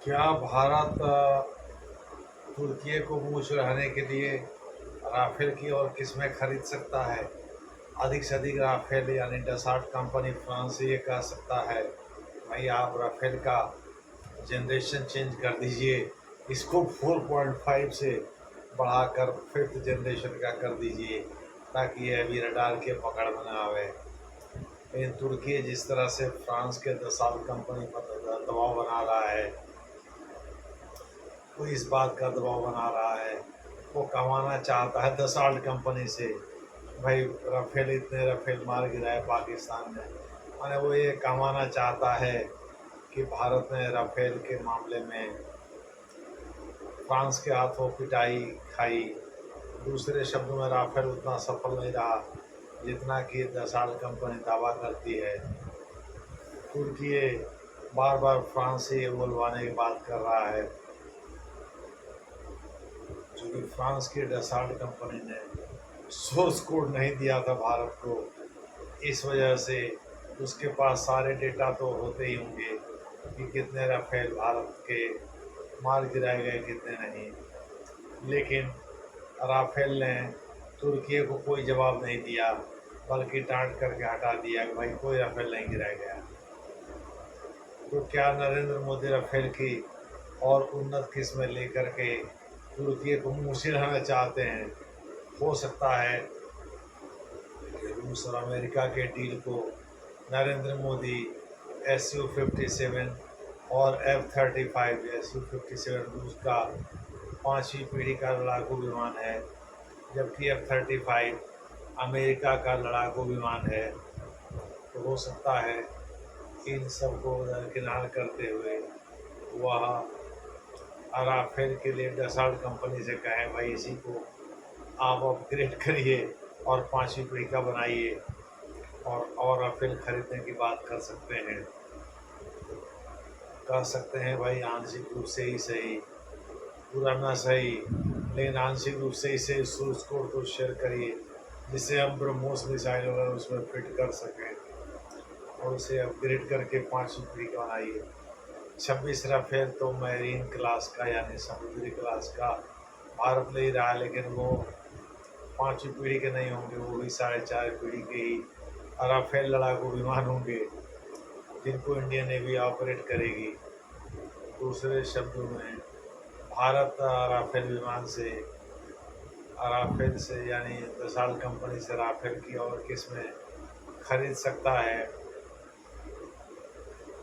क्या भारत तुर्की को मुंह चढ़ाने के लिए राफेल की और किस्में खरीद सकता है? अधिक से अधिक राफेल यानी डसाल्ट कंपनी फ्रांस से ये कह सकता है, भाई आप राफेल का जनरेशन चेंज कर दीजिए, इसको 4.5 से बढ़ाकर फिफ्थ जनरेशन का कर दीजिए, ताकि ये अभी रडार के पकड़ में ना आवे। लेकिन तुर्की जिस तरह से फ्रांस के दसाल्ट कंपनी पर दबाव बना रहा है, वो इस बात का दबाव बना रहा है, वो कमाना चाहता है दसाल्ट कंपनी से। भाई राफेल, इतने राफेल मार गिराए पाकिस्तान ने, माने वो ये कमाना चाहता है कि भारत ने राफेल के मामले में फ्रांस के हाथों पिटाई खाई। दूसरे शब्दों में राफेल उतना सफल नहीं रहा जितना कि दसाल्ट कंपनी दावा करती है। तुर्की बार बार फ्रांस से ये बुलवाने की बात कर रहा है, क्योंकि फ्रांस की डसाल्ट कंपनी ने सोर्स कोड नहीं दिया था भारत को। इस वजह से उसके पास सारे डेटा तो होते ही होंगे कि कितने राफेल भारत के मार गिराए गए, कितने नहीं। लेकिन राफेल ने तुर्की को कोई जवाब नहीं दिया, बल्कि डांट करके हटा दिया कि भाई कोई राफेल नहीं गिराया गया। तो क्या नरेंद्र मोदी राफेल की और उन्नत किस्में लेकर के तुर्की को मुँह सिलाना चाहते हैं? हो सकता है कि रूस और अमेरिका के डील को नरेंद्र मोदी SU-57 और F-35, SU-57 रूस का 5वीं पीढ़ी का लड़ाकू विमान है, जबकि F-35 अमेरिका का लड़ाकू विमान है। तो हो सकता है इन सबको दरकिनार करते हुए वह राफेल के लिए डसाल्ट कंपनी से कहें, भाई इसी को आप अपग्रेड करिए और 5वीं पीढ़ी का बनाइए, और राफेल खरीदने की बात कर सकते हैं। कह सकते हैं भाई आंशिक रूप से ही सही, पूरा ना सही, लेकिन आंशिक रूप से ही सही सोर्स कोड को शेयर करिए, जिससे हम ब्रह्मोस मिसाइल वगैरह उसमें फिट कर सकें और उसे अपग्रेड करके 5वीं पीढ़ी का बनाइए। 26 राफेल तो मैरीन क्लास का यानी समुद्री क्लास का भारत ले ही रहा है, लेकिन वो 5वीं पीढ़ी के नहीं होंगे, वो भी 4.5 पीढ़ी के ही राफेल लड़ाकू विमान होंगे, जिनको इंडियन नेवी ऑपरेट करेगी। दूसरे शब्दों में भारत राफेल से यानी दसाल्ट कंपनी से राफेल की और किस्में खरीद सकता है।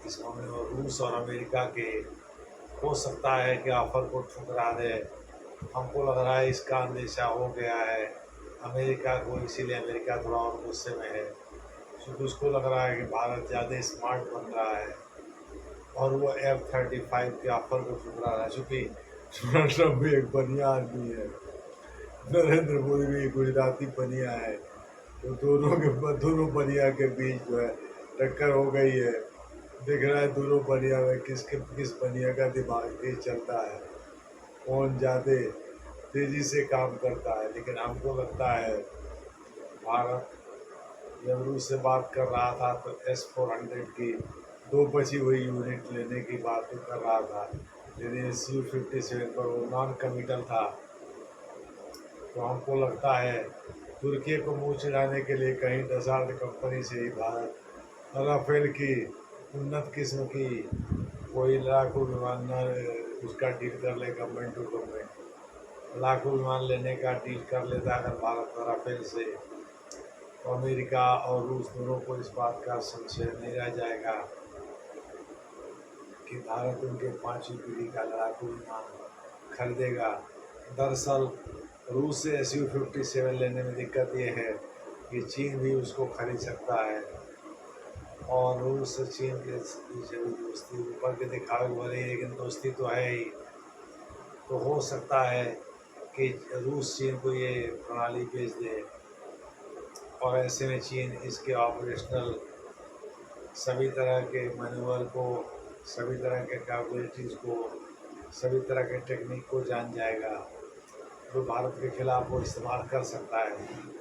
इस मामले में रूस और अमेरिका के हो सकता है कि ऑफर को ठुकरा दे। हमको लग रहा है इसका अंदेशा हो गया है अमेरिका को, इसीलिए अमेरिका थोड़ा और गुस्से में है, क्योंकि उसको लग रहा है कि भारत ज़्यादा स्मार्ट बन रहा है और वो F-35 के ऑफर को ठुकरा रहा है। चूँकि डोनाल्ड ट्रंप भी एक बढ़िया आदमी है, नरेंद्र मोदी भी गुजराती बनिया है, तो दोनों बनिया के बीच जो है टक्कर हो गई है। दिख रहा है दोनों बनिया में किस बनिया का दिमाग तेज चलता है, कौन ज़्यादा तेज़ी से काम करता है। लेकिन हमको लगता है भारत जब रूस से बात कर रहा था तो S-400 की 2 बची हुई यूनिट लेने की बात कर रहा था, लेकिन SU-57 पर वो नॉन कमिटल था। तो हमको लगता है तुर्की को मुँह चिढ़ाने के लिए कहीं डसाल्ट कंपनी से ही भारत राफेल की उन्नत किस्म की कोई लड़ाकू विमान उसका डील कर ले, गवर्नमेंट टू गवर्नमेंट लड़ाकू विमान लेने का डील कर लेता अगर भारत राफेल से, तो अमेरिका और रूस दोनों को इस बात का संशय नहीं रह जाएगा कि भारत उनके 5वीं पीढ़ी का लड़ाकू विमान खरीदेगा। दरअसल रूस से SU-57 लेने में दिक्कत ये है कि चीन भी उसको खरीद सकता है, और रूस से चीन के पीछे भी दोस्ती ऊपर के दिखावे वाली, लेकिन दोस्ती तो है ही। तो हो सकता है कि रूस चीन को ये प्रणाली बेच दे, और ऐसे में चीन इसके ऑपरेशनल सभी तरह के मैनुअल को, सभी तरह के कैपेबिलिटीज़ को, सभी तरह के टेक्निक को जान जाएगा, जो भारत के खिलाफ वो इस्तेमाल कर सकता है।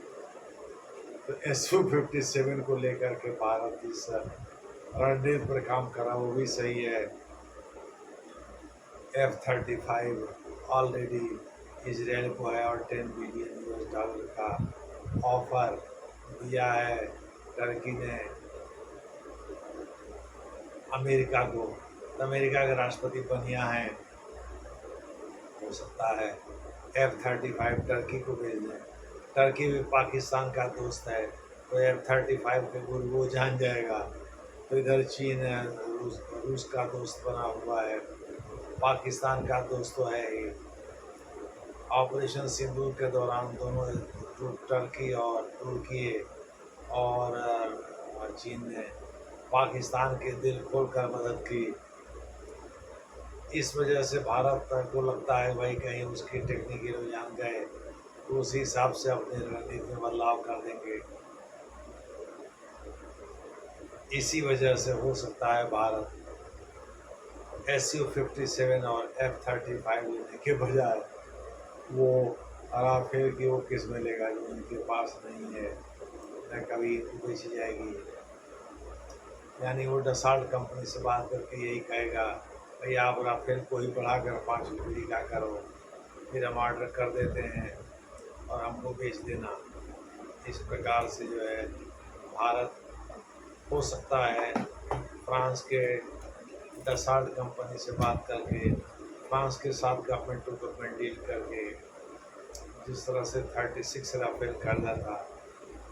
तो SU-57 को लेकर के भारत इस रणनीति पर काम करा, वो भी सही है। F-35 ऑलरेडी इसराइल को है और $10 बिलियन का ऑफर दिया है टर्की ने अमेरिका को। तो अमेरिका के राष्ट्रपति बनिया हैं, हो सकता है F-35 टर्की को भेज दें। टर्की भी पाकिस्तान का दोस्त है, तो F-35 के गुरु वो जान जाएगा। तो इधर चीन है, रूस का दोस्त बना हुआ है, पाकिस्तान का दोस्त तो है ही। ऑपरेशन सिंदूर के दौरान दोनों टर्की और तुर्की और चीन ने पाकिस्तान के दिल खोलकर मदद की। इस वजह से भारत को लगता है भाई कहीं उसकी टेक्निकल रुझान गए तो उसी हिसाब से अपनी रणनीति में बदलाव कर देंगे। इसी वजह से हो सकता है भारत Su-57 और F-35 लेने के बजाय वो राफेल की वो किस्में लेगा जो उनके पास नहीं है, न कभी बेची जाएगी। यानी वो डसाल्ट कंपनी से बात करके यही कहेगा भाई आप राफेल को ही बढ़ाकर 5 पीढ़ी का करो, फिर हम ऑर्डर कर देते हैं और हमको बेच देना। इस प्रकार से जो है भारत हो सकता है फ्रांस के डसाल्ट कंपनी से बात करके, फ्रांस के साथ गवर्नमेंट टू गवर्नमेंट डील करके जिस तरह से 36 राफेल खरीदा था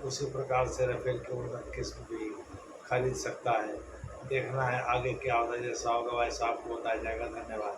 उसी प्रकार से राफेल की उन्नत किस्म भी खरीद सकता है। देखना है आगे क्या होता है, जैसा होगा वैसा आपको बताया जाएगा। धन्यवाद।